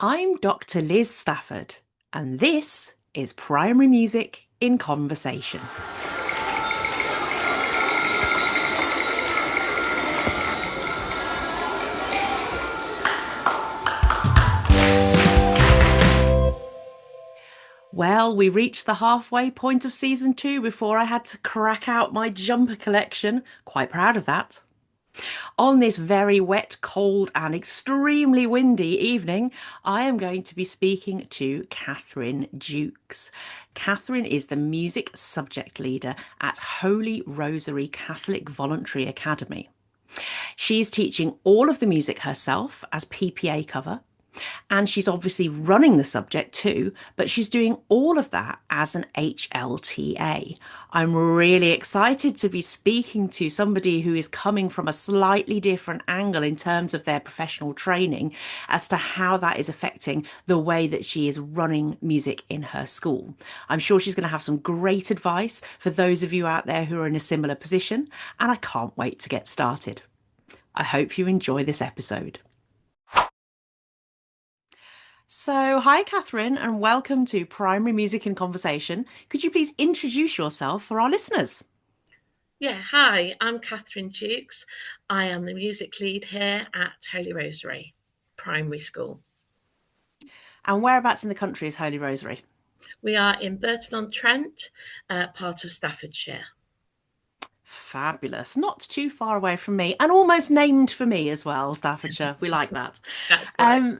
I'm Dr. Liz Stafford, and this is Primary Music in Conversation. Well, we reached the halfway point of season 2 before I had to crack out my jumper collection. Quite proud of that. On this very wet, cold, and extremely windy evening, I am going to be speaking to Kathryn Dukes. Kathryn is the music subject leader at Holy Rosary Catholic Voluntary Academy. She's teaching all of the music herself as PPA cover. And she's obviously running the subject too, but she's doing all of that as an HLTA. I'm really excited to be speaking to somebody who is coming from a slightly different angle in terms of their professional training as to how that is affecting the way that she is running music in her school. I'm sure she's going to have some great advice for those of you out there who are in a similar position, and I can't wait to get started. I hope you enjoy this episode. So, hi, Kathryn, and welcome to Primary Music in Conversation. Could you please introduce yourself for our listeners? Yeah, hi, I'm Kathryn Dukes. I am the music lead here at Holy Rosary Primary School. And whereabouts in the country is Holy Rosary? We are in Burton-on-Trent, part of Staffordshire. Fabulous. Not too far away from me, and almost named for me as well, Staffordshire. We like that. That's right.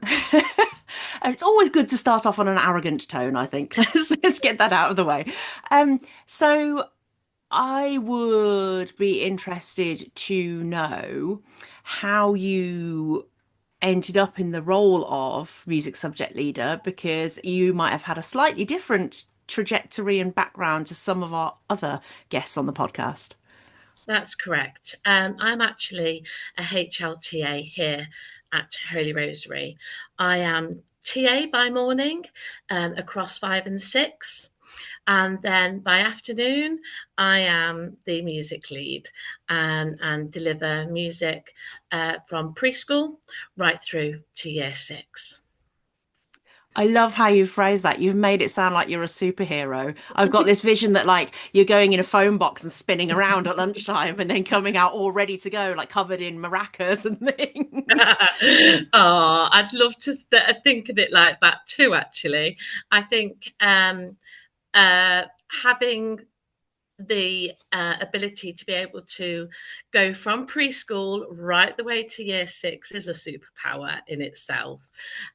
It's always good to start off on an arrogant tone, I think. Let's get that out of the way. So I would be interested to know how you ended up in the role of music subject leader, because you might have had a slightly different trajectory and background to some of our other guests on the podcast. That's correct. I'm actually a HLTA here at Holy Rosary. I am TA by morning across 5 and 6. And then by afternoon, I am the music lead and deliver music from preschool right through to year 6. I love how you phrase that. You've made it sound like you're a superhero. I've got this vision that like you're going in a phone box and spinning around at lunchtime and then coming out all ready to go, like covered in maracas and things. Oh, I'd love to think of it like that too, actually. I think having the ability to be able to go from preschool right the way to year 6 is a superpower in itself.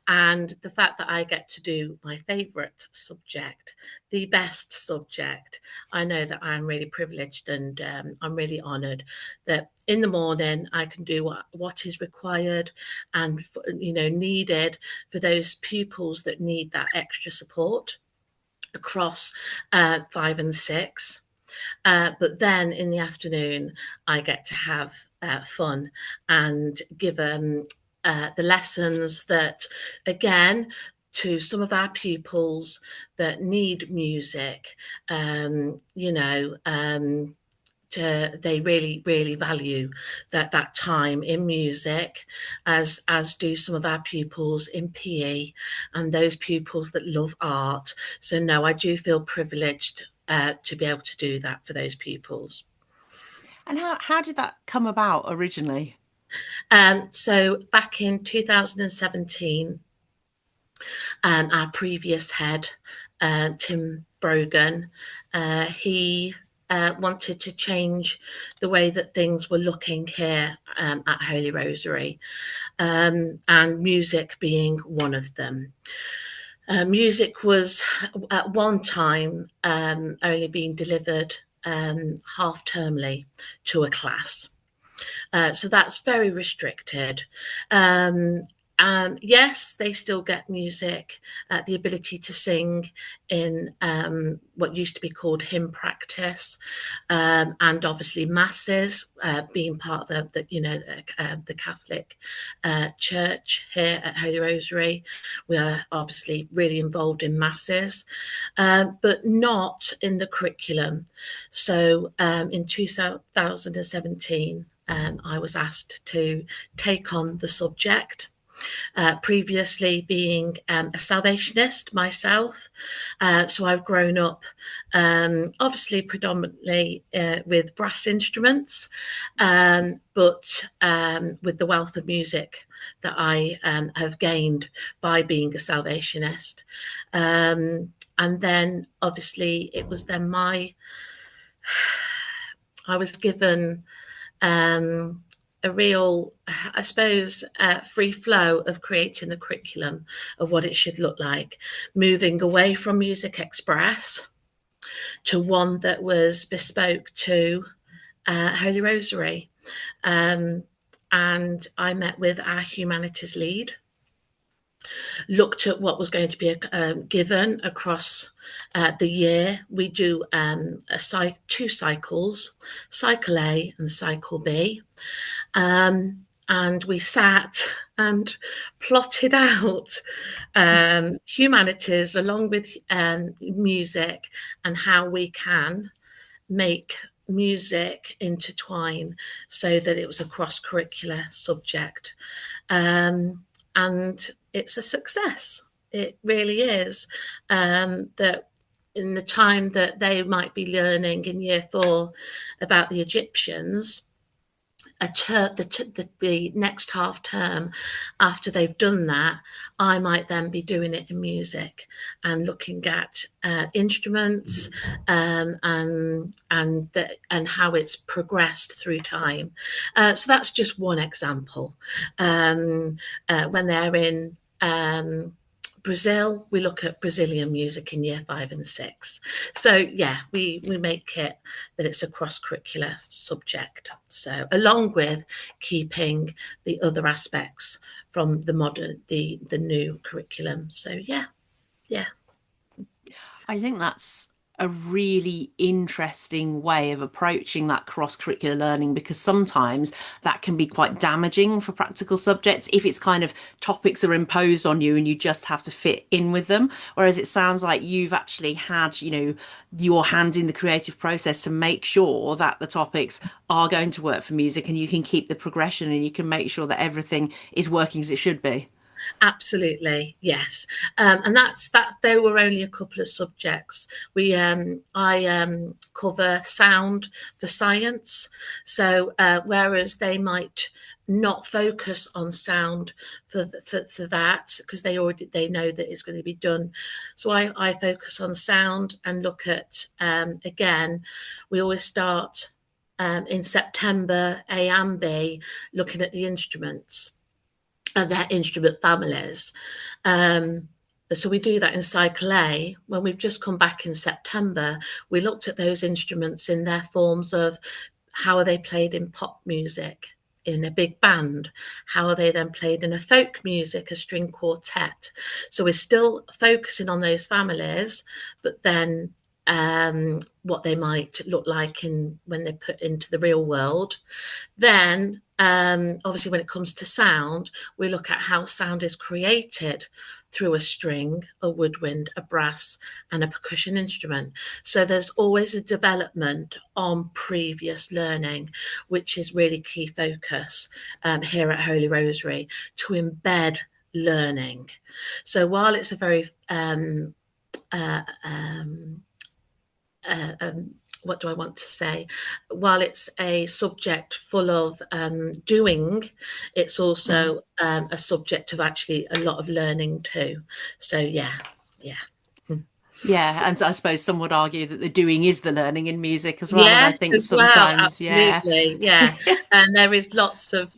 And the fact that I get to do my favourite subject, the best subject, I know that I'm really privileged, and I'm really honoured that in the morning I can do what is required and needed for those pupils that need that extra support across 5 and 6. But then in the afternoon, I get to have fun and give the lessons that, again, to some of our pupils that need music, they really value that time in music, as do some of our pupils in PE and those pupils that love art. So no, I do feel privileged to be able to do that for those pupils. And how did that come about originally? So back in 2017, our previous head, Tim Brogan, he wanted to change the way that things were looking here at Holy Rosary, and music being one of them. Music was at one time only being delivered half-termly to a class. So that's very restricted. Yes, they still get music, the ability to sing in what used to be called hymn practice, and obviously masses, being part of the Catholic Church here at Holy Rosary. We are obviously really involved in masses, but not in the curriculum. So in 2017, I was asked to take on the subject. previously being a Salvationist myself. So I've grown up obviously predominantly with brass instruments, but with the wealth of music that I have gained by being a Salvationist. And then obviously it was then I was given a real, I suppose, free flow of creating the curriculum of what it should look like, moving away from Music Express to one that was bespoke to Holy Rosary. And I met with our humanities lead, looked at what was going to be given across the year. We do two cycles, Cycle A and Cycle B. And we sat and plotted out humanities along with music and how we can make music intertwine so that it was a cross-curricular subject. And it's a success. It really is. That in the time that they might be learning in year 4 about the Egyptians, the next half term after they've done that, I might then be doing it in music and looking at instruments and how it's progressed through time. So that's just one example. When they're in Brazil, we look at Brazilian music in year 5 and 6. So yeah, we make it that it's a cross-curricular subject. So along with keeping the other aspects from the new curriculum. So yeah. I think that's a really interesting way of approaching that cross-curricular learning, because sometimes that can be quite damaging for practical subjects if it's kind of topics are imposed on you and you just have to fit in with them. Whereas it sounds like you've actually had, your hand in the creative process to make sure that the topics are going to work for music and you can keep the progression and you can make sure that everything is working as it should be. Absolutely, yes, and that's that. There were only a couple of subjects. I cover sound for science, so whereas they might not focus on sound for that because they know that it's going to be done. So I focus on sound and look at again. We always start in September A and B, looking at the instruments and their instrument families. So we do that in Cycle A. When we've just come back in September, we looked at those instruments in their forms of how are they played in pop music, in a big band, how are they then played in a folk music, a string quartet. So we're still focusing on those families, but then what they might look like when they're put into the real world. Then obviously when it comes to sound, we look at how sound is created through a string, a woodwind, a brass and a percussion instrument. So there's always a development on previous learning, which is really key focus here at Holy Rosary, to embed learning. So while it's a very what do I want to say? While it's a subject full of doing, it's also a subject of actually a lot of learning too. So yeah. Yeah, and so I suppose some would argue that the doing is the learning in music as well. And I Yes, think as well, sometimes, yeah. absolutely, yeah. And there is lots of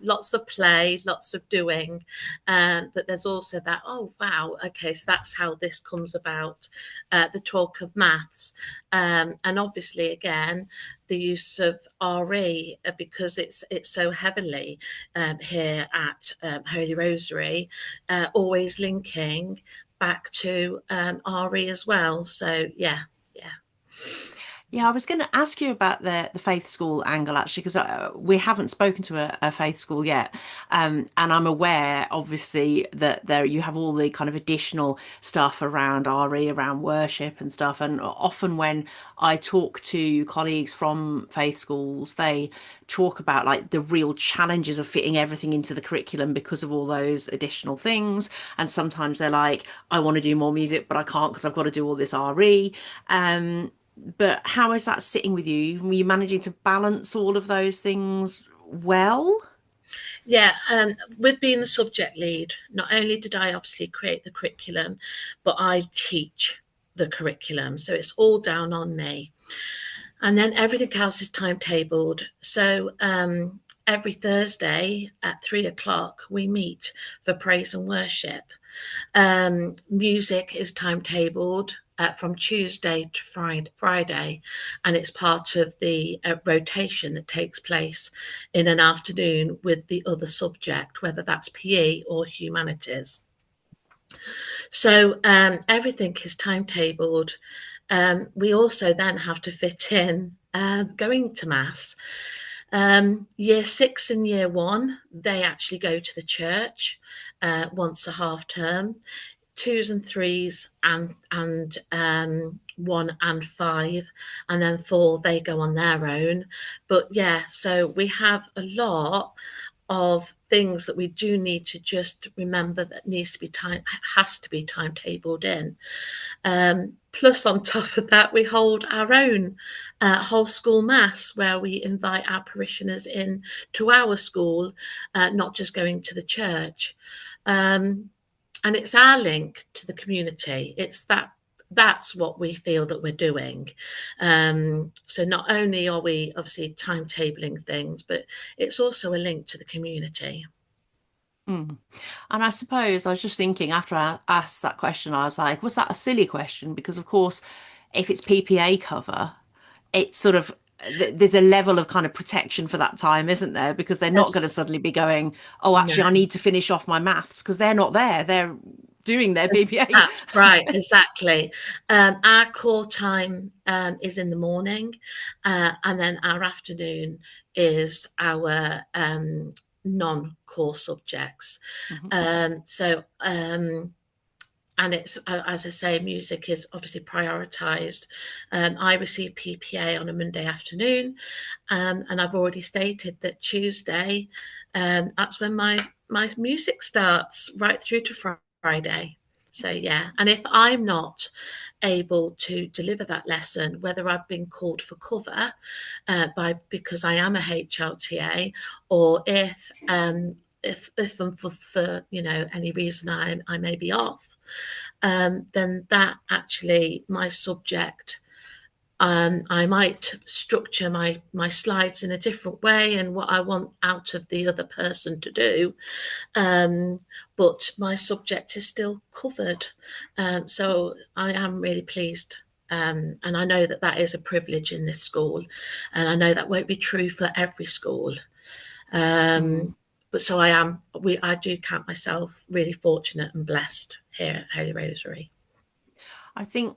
play, lots of doing, but there's also that, oh wow, okay, so that's how this comes about. The talk of maths, and obviously again the use of RE because it's so heavily here at Holy Rosary, always linking back to RE as well. So yeah. Yeah, I was going to ask you about the faith school angle actually, because we haven't spoken to a faith school yet, and I'm aware, obviously, that there you have all the kind of additional stuff around RE, around worship and stuff. And often when I talk to colleagues from faith schools, they talk about like the real challenges of fitting everything into the curriculum because of all those additional things. And sometimes they're like, I want to do more music, but I can't because I've got to do all this RE. But how is that sitting with you? Were you managing to balance all of those things well? Yeah, with being the subject lead, not only did I obviously create the curriculum, but I teach the curriculum. So it's all down on me. And then everything else is timetabled. So every Thursday at 3 o'clock, we meet for praise and worship. Music is timetabled from Tuesday to Friday, and it's part of the rotation that takes place in an afternoon with the other subject, whether that's PE or humanities. So everything is timetabled. We also then have to fit in going to mass. Year 6 and year 1, they actually go to the church once a half term. 2s and 3s and 1 and 5, and then 4 they go on their own. But yeah, so we have a lot of things that we do need to just remember that needs to be has to be timetabled in. Plus, on top of that, we hold our own whole school mass where we invite our parishioners in to our school, not just going to the church. And it's our link to the community. It's that's what we feel that we're doing. So not only are we obviously timetabling things, but it's also a link to the community. Mm. And I suppose I was just thinking after I asked that question, I was like, was that a silly question? Because of course, if it's PPA cover, it's sort of there's a level of kind of protection for that time, isn't there? Because they're not going to As, suddenly be going, oh, no, actually, I need to finish off my maths because they're not there. They're doing their PPA. that's right, exactly. Our core time is in the morning, and then our afternoon is our non-core subjects. Mhm. So and it's as I say, music is obviously prioritised. I receive PPA on a Monday afternoon, and I've already stated that Tuesday, that's when my music starts right through to Friday. So yeah, and if I'm not able to deliver that lesson, whether I've been called for cover by because I am a HLTA, or if and for any reason I may be off, then that actually my subject. I might structure my slides in a different way and what I want out of the other person to do, but my subject is still covered. So I am really pleased. And I know that that is a privilege in this school, and I know that won't be true for every school. Mm. But so I do count myself really fortunate and blessed here at Holy Rosary. I think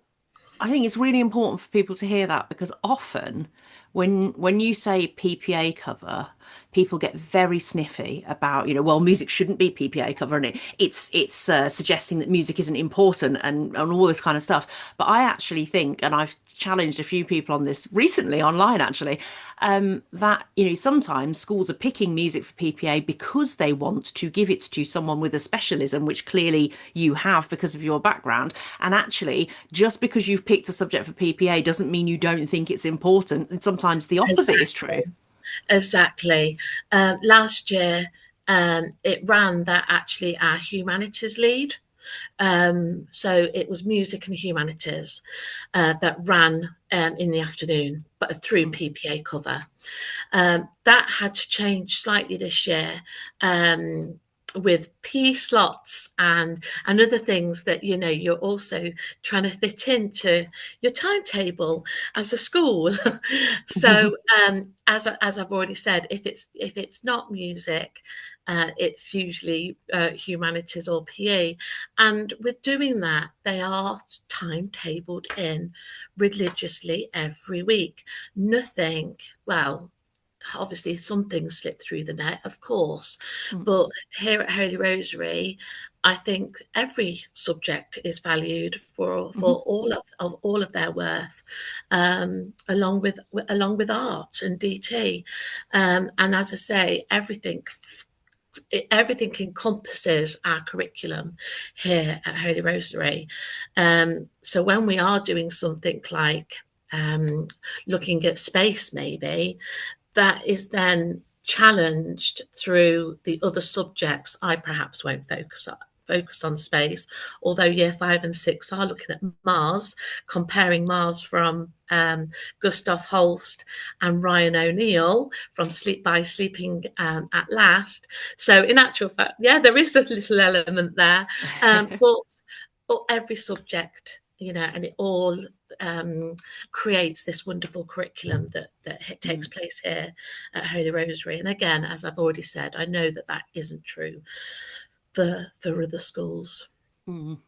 I think it's really important for people to hear that because often when you say PPA cover, people get very sniffy about, well, music shouldn't be PPA cover and it's suggesting that music isn't important and all this kind of stuff. But I actually think, and I've challenged a few people on this recently online actually, that sometimes schools are picking music for PPA because they want to give it to someone with a specialism, which clearly you have because of your background. And actually, just because you've picked a subject for PPA doesn't mean you don't think it's important. And sometimes the opposite is true. Exactly. Last year, it ran that actually our humanities lead. So it was music and humanities that ran in the afternoon, but through Mm. PPA cover. That had to change slightly this year. with P slots and other things that you're also trying to fit into your timetable as a school. So as I've already said, if it's not music, it's usually humanities or PE, and with doing that, they are timetabled in religiously every week. Nothing, well, obviously some things slip through the net, of course, but here at Holy Rosary, I think every subject is valued for all of their worth, along with art and DT, and as I say, everything encompasses our curriculum here at Holy Rosary. So when we are doing something like looking at space, maybe, that is then challenged through the other subjects. I perhaps won't focus on space, although year 5 and 6 are looking at Mars, comparing Mars from Gustav Holst and Ryan O'Neill from Sleeping at Last. So in actual fact, yeah, there is a little element there, but every subject, and it all creates this wonderful curriculum that takes place here at Holy Rosary. And again, as I've already said, I know that isn't true for other schools. So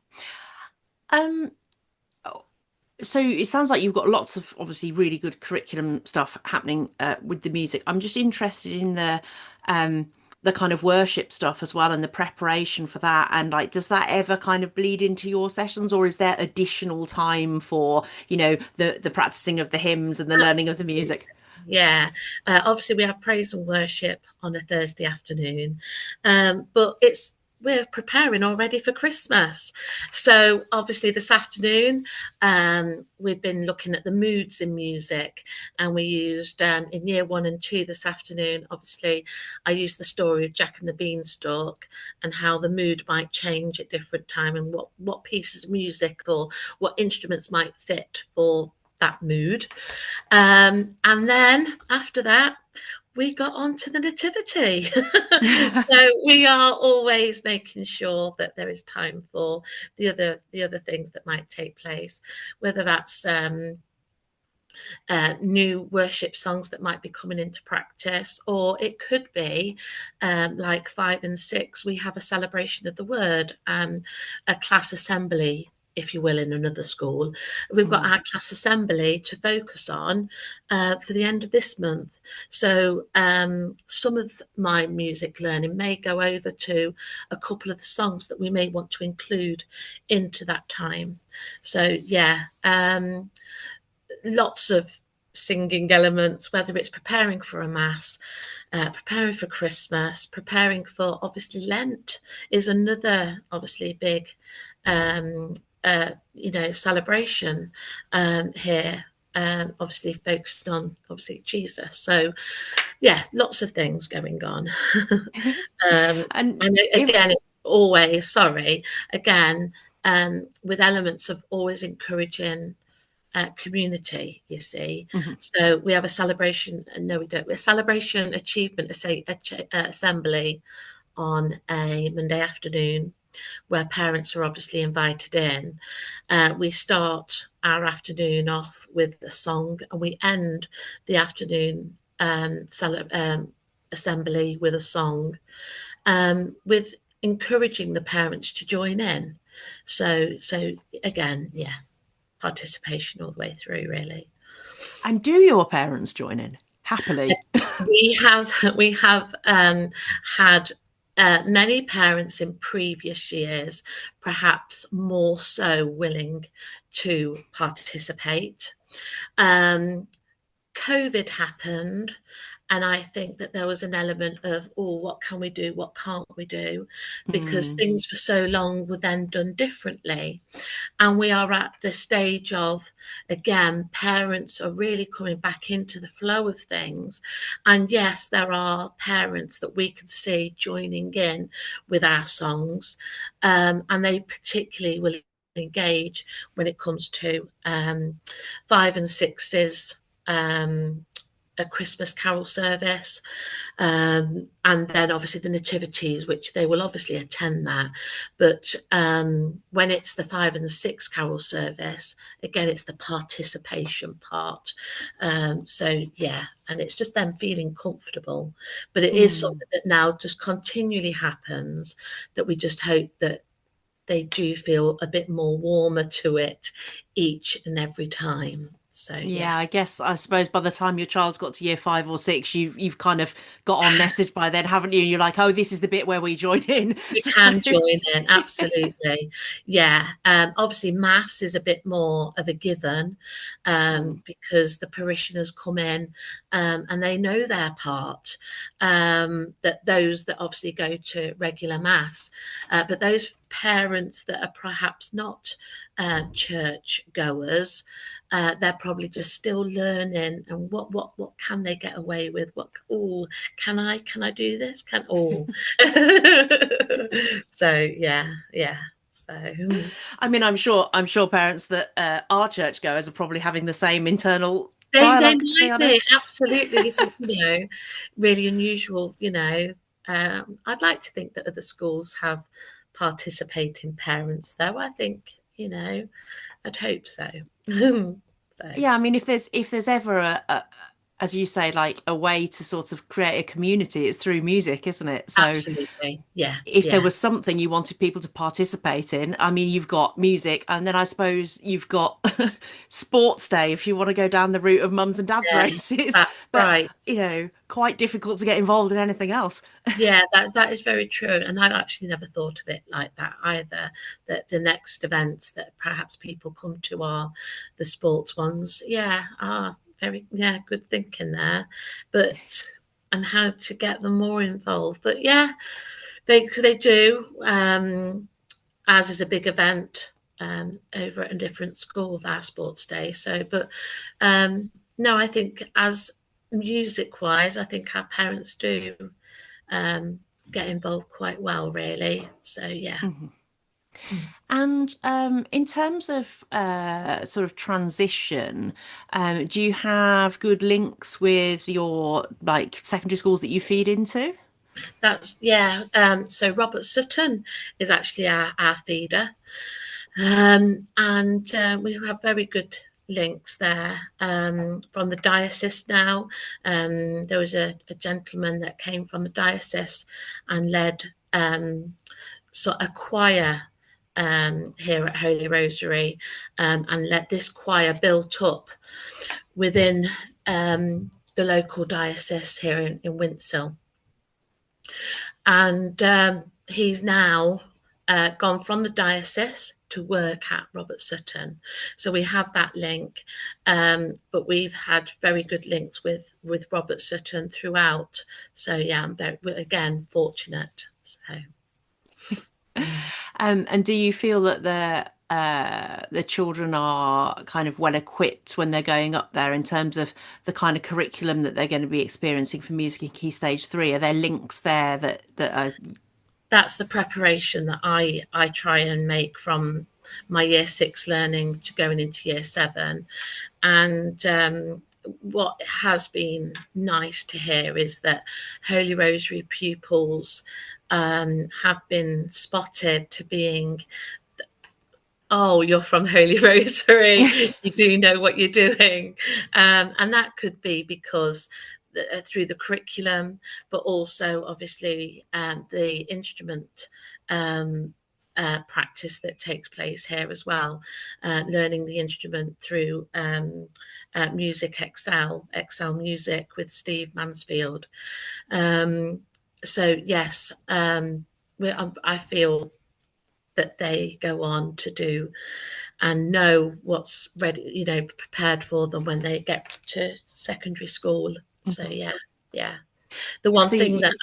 it sounds like you've got lots of obviously really good curriculum stuff happening with the music. I'm just interested in the kind of worship stuff as well and the preparation for that. And like, does that ever kind of bleed into your sessions, or is there additional time for, the practicing of the hymns and the learning of the music? Yeah, obviously we have praise and worship on a Thursday afternoon, but we're preparing already for Christmas. So obviously this afternoon, we've been looking at the moods in music, and we used in year 1 and 2 this afternoon, obviously I used the story of Jack and the Beanstalk and how the mood might change at different time, and what pieces of music or what instruments might fit for that mood. And then after that, we got on to the nativity. So we are always making sure that there is time for the other things that might take place, whether that's new worship songs that might be coming into practice, or it could be like 5 and 6, we have a celebration of the word, a class assembly, if you will, in another school. We've got our class assembly to focus on for the end of this month. So some of my music learning may go over to a couple of the songs that we may want to include into that time. So yeah, lots of singing elements, whether it's preparing for a mass, preparing for Christmas, preparing for, obviously, Lent is another obviously big celebration here, obviously focused on obviously Jesus. So yeah, lots of things going on. And And if again, with elements of always encouraging community, you see. So we have a celebration, no we don't, a celebration achievement assembly on a Monday afternoon, where parents are obviously invited in. We start our afternoon off with a song, and we end the afternoon assembly with a song, with encouraging the parents to join in. So again, yeah, participation all the way through, really. and do your parents join in happily? We have had many parents in previous years, perhaps more so willing to participate. COVID happened, and I think that there was an element of, oh, what can we do? What can't we do? Because things for so long were then done differently. And we are at the stage of, again, parents are really coming back into the flow of things. And yes, there are parents that we can see joining in with our songs, and they particularly will engage when it comes to 5 and 6's a Christmas carol service, and then obviously the nativities, which they will obviously attend that. But when it's the 5 and the 6 carol service, again, it's the participation part. So yeah, and it's just them feeling comfortable. But it is Mm. something that now just continually happens, that we just hope that they do feel a bit more warmer to it each and every time. So yeah. Yeah, I suppose by the time your child's got to year 5 or 6, you've kind of got on message by then, haven't you? And you're like, oh, this is the bit where we join in. You So can join in, absolutely. Yeah. Obviously, mass is a bit more of a given, mm, because the parishioners come in, and they know their part. That those that obviously go to regular mass, but those parents that are perhaps not church goers, they're probably just still learning. And what can they get away with? What, oh, can I do this? Can, oh. So yeah. So I mean, I'm sure parents that are churchgoers are probably having the same internal they dialogue, to be might be, honest. absolutely. This is, really unusual. I'd like to think that other schools have participating parents, though. I think, I'd hope so. So Yeah, I mean, if there's ever as you say, like a way to sort of create a community, it's through music, isn't it? So absolutely, yeah, if there yeah, was something you wanted people to participate in, I mean, you've got music, and then I suppose you've got sports day if you want to go down the route of mums and dads yeah. races, That's but right. quite difficult to get involved in anything else. Yeah, that is very true, and I actually never thought of it like that either. That the next events that perhaps people come to are the sports ones. Yeah, very, yeah, good thinking there. But and how to get them more involved. But yeah, they do. As is a big event over at a different school, our sports day. So, but no, I think as music wise, I think our parents do um, get involved quite well, really. So yeah. Mhm. And in terms of sort of transition, do you have good links with your like secondary schools that you feed into? That's yeah. So Robert Sutton is actually our feeder, and we have very good links there from the diocese now. There was a gentleman that came from the diocese and led a choir here at Holy Rosary, and let this choir built up within the local diocese here in Winshill. And he's now gone from the diocese to work at Robert Sutton. So we have that link, but we've had very good links with Robert Sutton throughout. So yeah, I'm very, again, fortunate. So. And do you feel that the children are kind of well equipped when they're going up there in terms of the kind of curriculum that they're going to be experiencing for music in Key Stage 3? Are there links there that are? That's the preparation that I try and make from my year 6 learning to going into year 7. And what has been nice to hear is that Holy Rosary pupils have been spotted to being, oh, you're from Holy Rosary, you do know what you're doing. And that could be because through the curriculum, but also obviously the instrument practice that takes place here as well, learning the instrument through Music Excel Music with Steve Mansfield. So yes, I feel that they go on to do and know what's ready, prepared for them when they get to secondary school. So Mhm. yeah. The one So thing that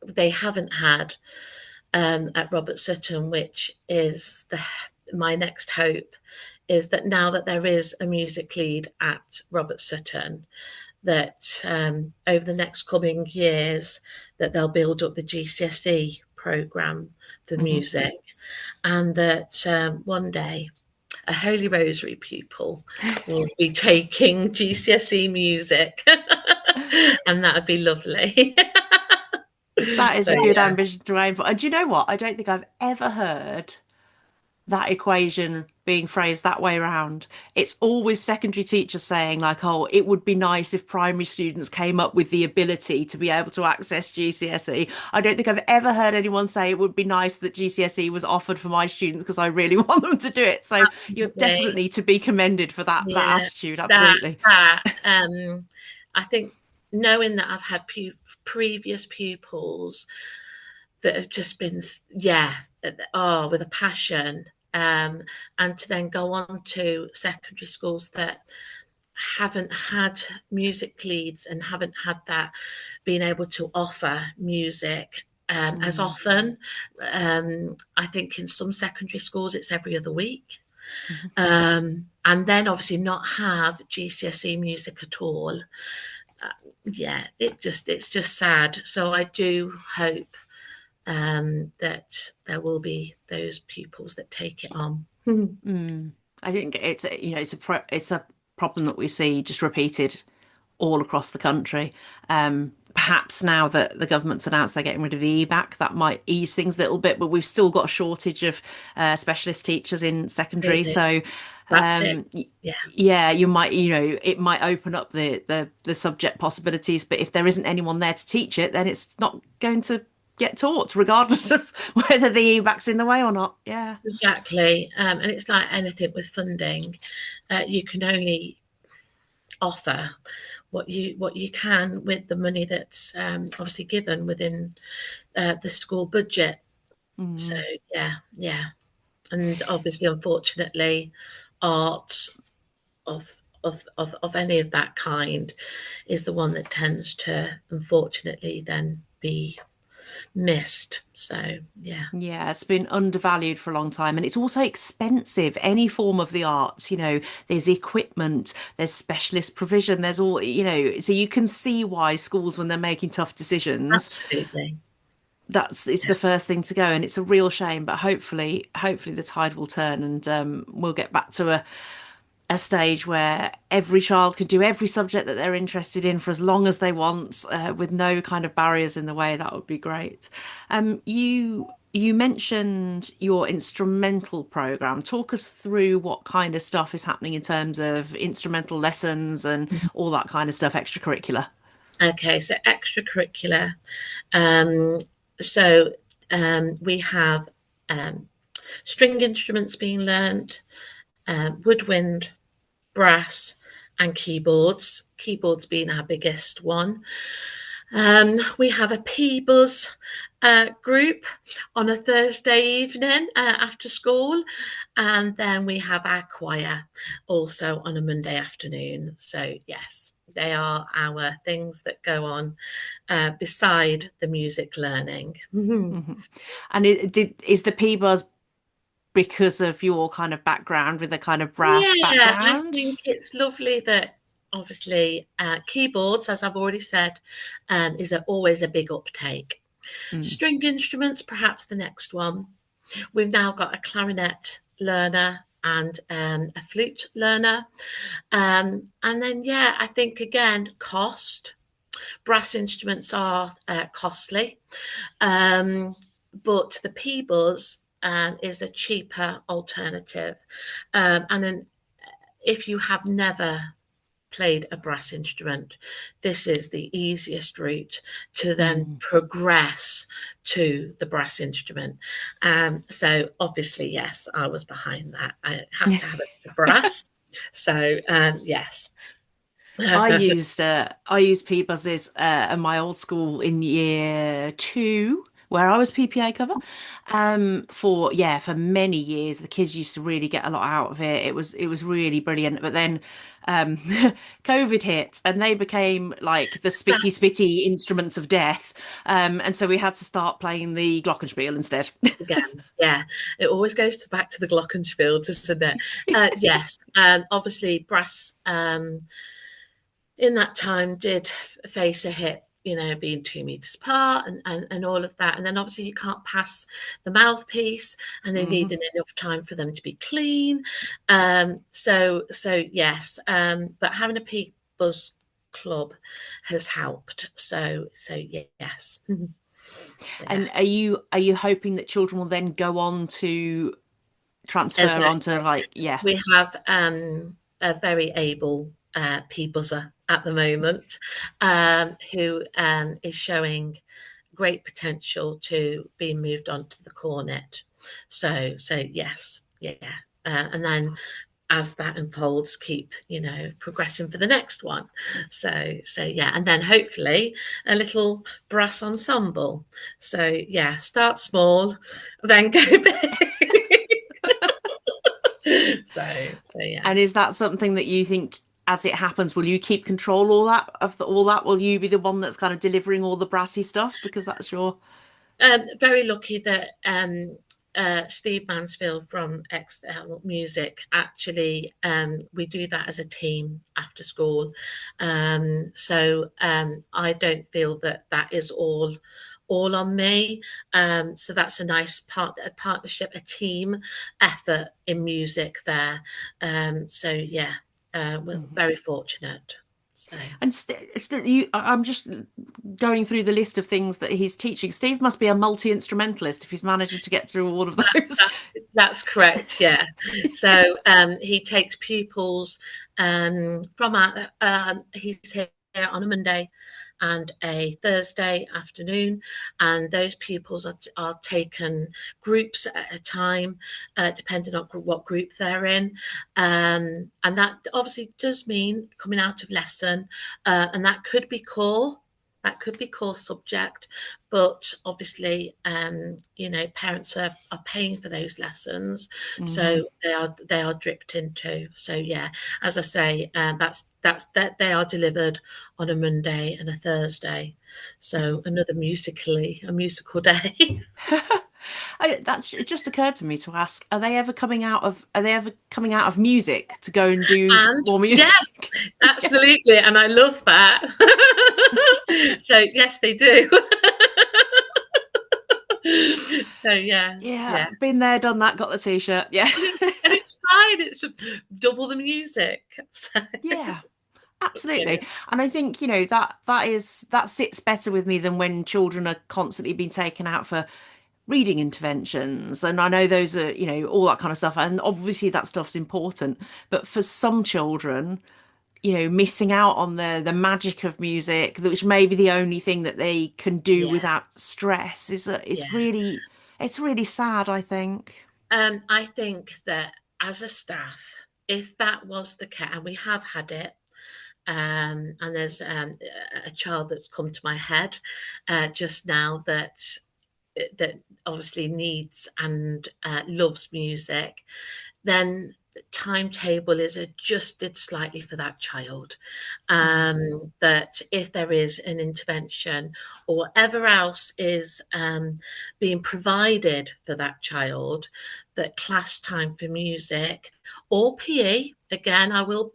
they haven't had at Robert Sutton, which is my next hope, is that now that there is a music lead at Robert Sutton, that over the next coming years that they'll build up the GCSE programme for mhm. music, and that one day a Holy Rosary pupil will be taking GCSE music, and that would be lovely. That is So a good yeah, ambition to aim for. And do you know what? I don't think I've ever heard that equation being phrased that way around. It's always secondary teachers saying, like, oh, it would be nice if primary students came up with the ability to be able to access GCSE. I don't think I've ever heard anyone say it would be nice that GCSE was offered for my students because I really want them to do it. So you're absolutely. definitely to be commended for that Yeah, attitude. that Absolutely. that I think knowing that I've had previous pupils that have just been, yeah, oh, with a passion, and to then go on to secondary schools that haven't had music leads and haven't had that being able to offer music as Mm. often. I think in some secondary schools it's every other week. Mhm. And then obviously not have GCSE music at all. Yeah, it's just sad. So I do hope that there will be those pupils that take it on. Mm. I think it's it's a problem that we see just repeated all across the country. Perhaps now that the government's announced they're getting rid of the e-back, that might ease things a little bit, but we've still got a shortage of specialist teachers in secondary. Absolutely. So, That's it. Yeah, yeah, you might, it might open up the subject possibilities, but if there isn't anyone there to teach it, then it's not going to get taught, regardless of whether the e-back's in the way or not. Yeah. exactly. And it's like anything with funding, you can only offer what you can with the money that's obviously given within the school budget. So Mm. yeah, yeah, and obviously, unfortunately, art of any of that kind is the one that tends to unfortunately then be missed. So yeah, Yeah, it's been undervalued for a long time, and it's also expensive. Any form of the arts, there's equipment, there's specialist provision, there's all, so you can see why schools, when they're making tough decisions, absolutely. it's the first thing to go, and it's a real shame. But hopefully the tide will turn, and we'll get back to a stage where every child can do every subject that they're interested in for as long as they want, with no kind of barriers in the way. That would be great. You mentioned your instrumental program. Talk us through what kind of stuff is happening in terms of instrumental lessons and all that kind of stuff, extracurricular. Okay, so extracurricular. Um, so we have um, string instruments being learnt, woodwind, brass, and keyboards. Keyboards being our biggest one. We have a P-Buzz group on a Thursday evening after school, and then we have our choir also on a Monday afternoon. So yes, they are our things that go on beside the music learning. Hmm. And is the P buzz because of your kind of background with a kind of brass Yeah, I background? think it's lovely that obviously keyboards, as I've already said, is always a big uptake. Mm. String instruments, perhaps the next one. We've now got a clarinet learner and a flute learner. And then, yeah, I think again, cost. Brass instruments are costly, but the P-Buzz is a cheaper alternative. And then if you have never played a brass instrument, this is the easiest route to then Mm. progress to the brass instrument. So obviously, yes, I was behind that. I have to have a brass. So yes. I used P buzzes at my old school in year two, where I was PPA cover. For many years, the kids used to really get a lot out of it. It was really brilliant. But then um, COVID hit, and they became like the spitty spitty instruments of death. And so we had to start playing the glockenspiel instead. Again, yeah, it always goes back to the glockenspiel, doesn't it? Yes, obviously brass in that time did face a hit being 2 meters apart and all of that. And then obviously you can't pass the mouthpiece, and they need enough time for them to be clean. So yes, but having a peak buzz club has helped. So yes. Yeah. And are you hoping that children will then go on to transfer onto Exactly. like, yeah. We have a very able pea buzzer at the moment, who is showing great potential to be moved on to the cornet. So yes, yeah. And then as that unfolds, keep progressing for the next one. So yeah, and then hopefully a little brass ensemble. So yeah, start small, then go big. So yeah. And is that something that you think, as it happens, will you keep control all that? Will you be the one that's kind of delivering all the brassy stuff because that's your? Very lucky that Steve Mansfield from XL Music actually, we do that as a team after school. So I don't feel that that is all on me. So that's a nice a partnership, a team effort in music there. So yeah, we're very fortunate. So. And I'm just going through the list of things that he's teaching. Steve must be a multi-instrumentalist if he's managing to get through all of those. That's correct. Yeah. So he takes pupils from he's here on a Monday and a Thursday afternoon, and those pupils are taken groups at a time, depending on what group they're in, and that obviously does mean coming out of lesson, and that could be core. That could be core subject, but obviously, parents are paying for those lessons, so they are dripped into. So yeah, as I say, that's that they are delivered on a Monday and a Thursday. So another a musical day. That's it just occurred to me to ask, are they ever coming out of music to go and do And more music? yes, absolutely, and I love that. So yes, they do. So yeah, Yeah, yeah. been there, done that, got the t-shirt. Yeah. And it's fine. It's just double the music. So, Yeah. brilliant. Absolutely. And I think, that sits better with me than when children are constantly being taken out for reading interventions. And I know those are, all that kind of stuff. And obviously that stuff's important. But for some children, missing out on the magic of music, which may be the only thing that they can do Yeah, without stress, is yeah. really, it's really sad, I think. I think that as a staff, if that was the case, and we have had it, and there's a child that's come to my head just now that obviously needs and loves music, then the timetable is adjusted slightly for that child. That if there is an intervention or whatever else is being provided for that child, that class time for music or PE, again, I will,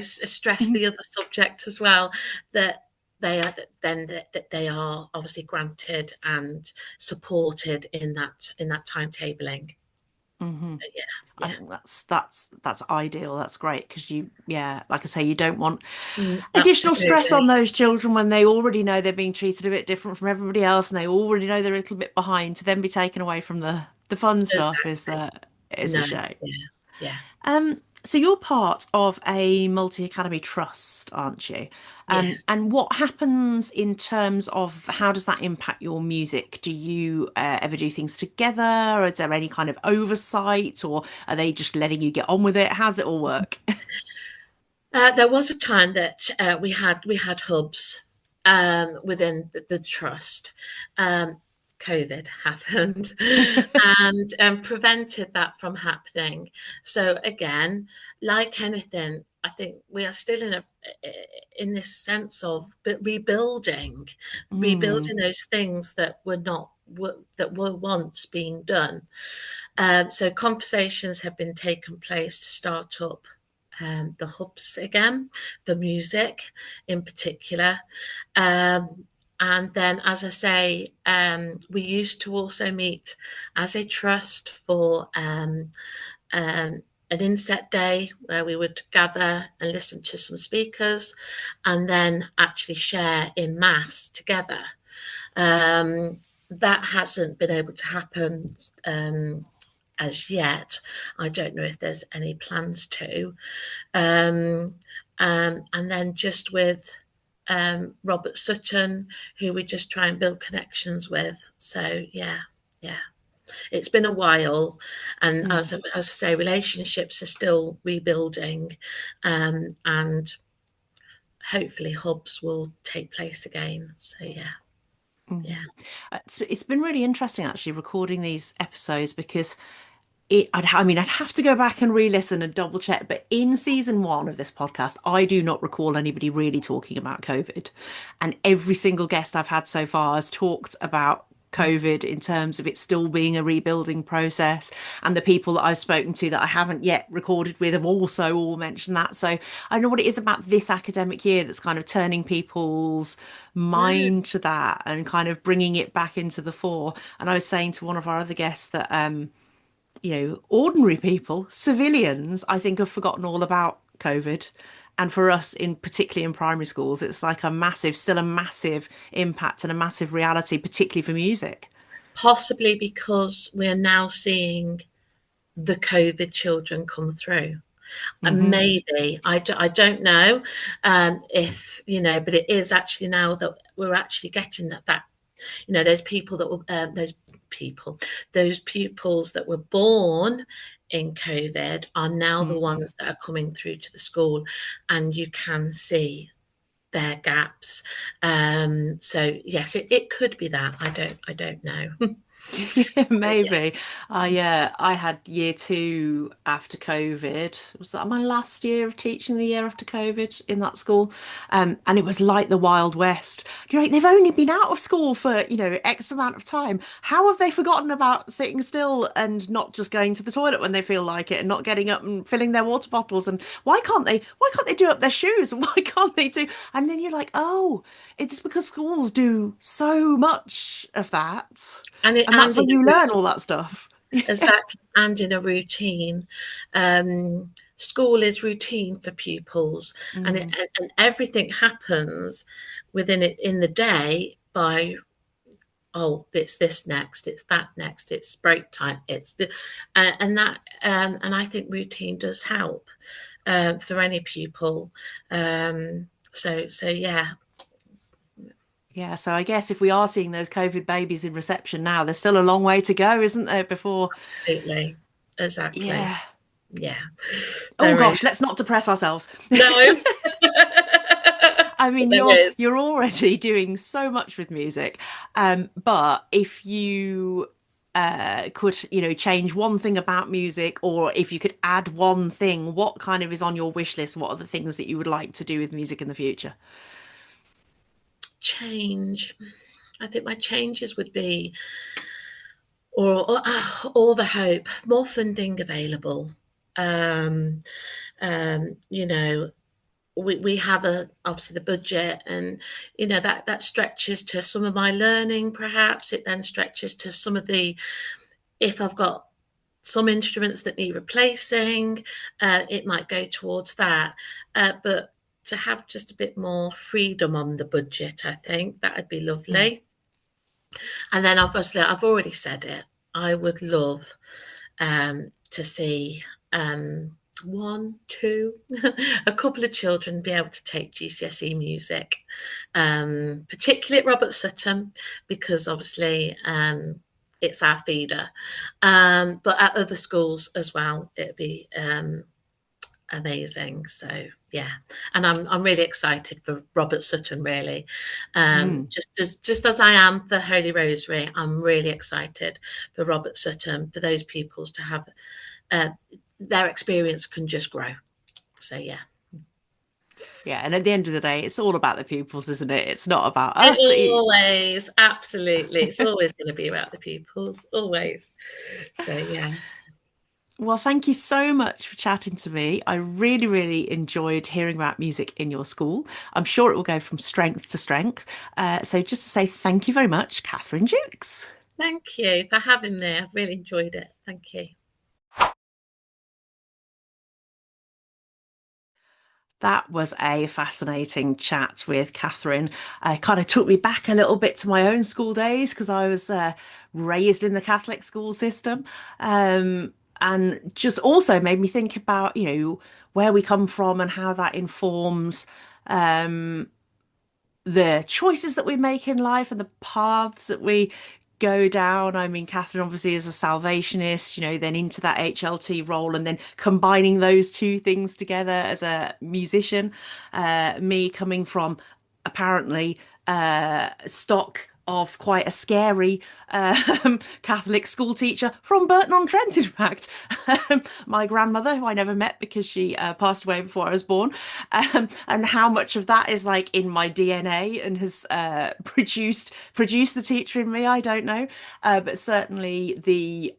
stress the other subject as well, that that they are obviously granted and supported in that timetabling. Hmm. So yeah, I yeah. think that's ideal. That's great because yeah, like I say, you don't want additional stress on Absolutely. those children when they already know they're being treated a bit different from everybody else, and they already know they're a little bit behind. To then be taken away from the fun stuff Exactly. is a No, shame. yeah, yeah, So you're part of a multi-academy trust, aren't you? yeah. And what happens in terms of how does that impact your music? Do you ever do things together? Is there any kind of oversight, or are they just letting you get on with it? How's it all work? There was a time that we had hubs within the trust. COVID happened and prevented that from happening. So again, like anything, I think we are still in this sense of rebuilding Mm, those things that that were once being done. So conversations have been taken place to start up the hubs again, for music in particular. Um, and then, as I say, we used to also meet as a trust for um, an inset day where we would gather and listen to some speakers and then actually share in mass together. Um, that hasn't been able to happen as yet. I don't know if there's any plans to. And then just with Robert Sutton, who we just try and build connections with. So yeah. It's been a while, and as I say, relationships are still rebuilding, and hopefully hubs will take place again. So yeah. It's been really interesting actually recording these episodes because I'd have to go back and re-listen and double check, but in season one of this podcast, I do not recall anybody really talking about COVID. And every single guest I've had so far has talked about COVID in terms of it still being a rebuilding process. And the people that I've spoken to that I haven't yet recorded with have also all mentioned that. So I know what it is about this academic year that's kind of turning people's No, mind to that and kind of bringing it back into the fore. And I was saying to one of our other guests that, ordinary people, civilians, I think have forgotten all about COVID. And for us, in particularly in primary schools, it's like still a massive impact and a massive reality, particularly for music. possibly because we're now seeing the COVID children come through. And Hmm. maybe I don't know if but it is actually now that we're actually getting that those people that were those pupils that were born in COVID are now the ones that are coming through to the school, and you can see their gaps. So yes, it could be that. I don't know. Yeah, Yeah. maybe. Yeah, I had year two after COVID. Was that my last year of teaching, the year after COVID in that school? And it was like the Wild West. You're like, they've only been out of school for, X amount of time. How have they forgotten about sitting still and not just going to the toilet when they feel like it and not getting up and filling their water bottles? And why can't they do up their shoes? And why can't they do? And then you're like, oh, it's because schools do so much of that. And that's And in when a you learn routine, all that stuff. exactly, and in a routine. School is routine for pupils, Mm, and everything happens within it in the day by, oh, it's this next, it's that next, it's break time, it's the, and I think routine does help for any pupil. So yeah. yeah, so I guess if we are seeing those COVID babies in reception now, there's still a long way to go, isn't there, before... Absolutely, exactly, Yeah. yeah, Oh there gosh, is. let's not depress ourselves. No. I mean, There you're is. you're already doing so much with music. But if you could, change one thing about music, or if you could add one thing, what kind of is on your wish list? What are the things that you would like to do with music in the future? Change. I think my changes would be, or all the hope, more funding available. Um, you know, we have obviously the budget, and that stretches to some of my learning. Perhaps it then stretches to some of the, if I've got some instruments that need replacing, it might go towards that. But to have just a bit more freedom on the budget, I think that would be Mm. lovely. And then obviously, I've already said it. I would love to see one, two, a couple of children be able to take GCSE music, particularly at Robert Sutton, because obviously it's our feeder. But at other schools as well, it'd be amazing. So yeah, and I'm really excited for Robert Sutton. Really, Mm. just as I am for Holy Rosary, I'm really excited for Robert Sutton, for those pupils to have uh, their experience can just grow. So yeah, Yeah, and at the end of the day, it's all about the pupils, isn't it? It's not about it us. always, absolutely, it's always going to be about the pupils, always. So yeah. Well, thank you so much for chatting to me. I really, really enjoyed hearing about music in your school. I'm sure it will go from strength to strength. So, just to say thank you very much, Kathryn Dukes. Thank you for having me. I've really enjoyed it. Thank you. That was a fascinating chat with Kathryn. It kind of took me back a little bit to my own school days because I was raised in the Catholic school system. And just also made me think about, where we come from and how that informs um, the choices that we make in life and the paths that we go down. I mean, Kathryn obviously is a salvationist, then into that HLT role and then combining those two things together as a musician. Me coming from apparently stock of quite a scary Catholic school teacher from Burton-on-Trent, in fact. My grandmother, who I never met because she passed away before I was born, and how much of that is like in my DNA and has produced the teacher in me, I don't know. But certainly the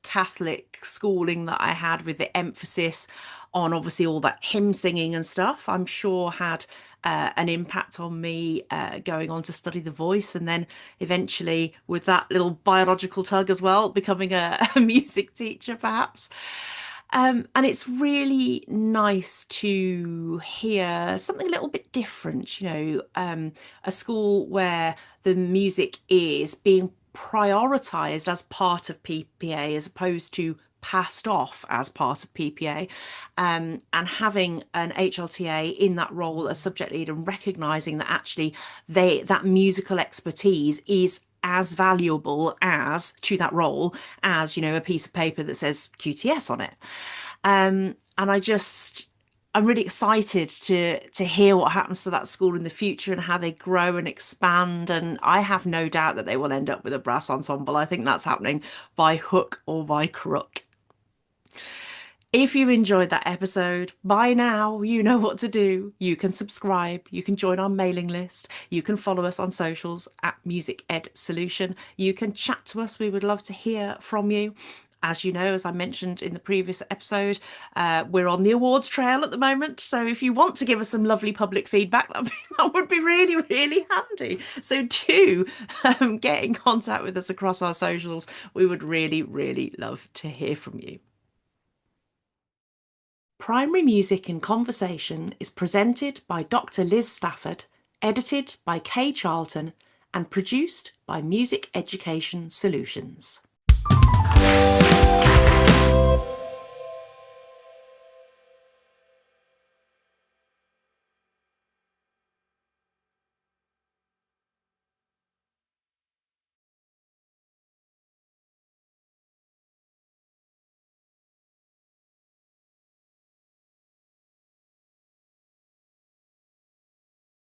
Catholic schooling that I had with the emphasis on obviously all that hymn singing and stuff, I'm sure had an impact on me going on to study the voice and then eventually with that little biological tug as well, becoming a music teacher perhaps. And it's really nice to hear something a little bit different, a school where the music is being prioritized as part of PPA as opposed to passed off as part of PPA, and having an HLTA in that role as subject lead and recognizing that actually that musical expertise is as valuable as to that role as a piece of paper that says QTS on it. And I'm really excited to hear what happens to that school in the future and how they grow and expand. And I have no doubt that they will end up with a brass ensemble. I think that's happening by hook or by crook. If you enjoyed that episode, by now you know what to do. You can subscribe, you can join our mailing list, you can follow us on socials at Music Ed Solution. You can chat to us. We would love to hear from you. As you know, as I mentioned in the previous episode, we're on the awards trail at the moment. So if you want to give us some lovely public feedback, that would be really, really handy. So do get in contact with us across our socials. We would really, really love to hear from you. Primary Music in Conversation is presented by Dr. Liz Stafford, edited by Kay Charlton, and produced by Music Education Solutions.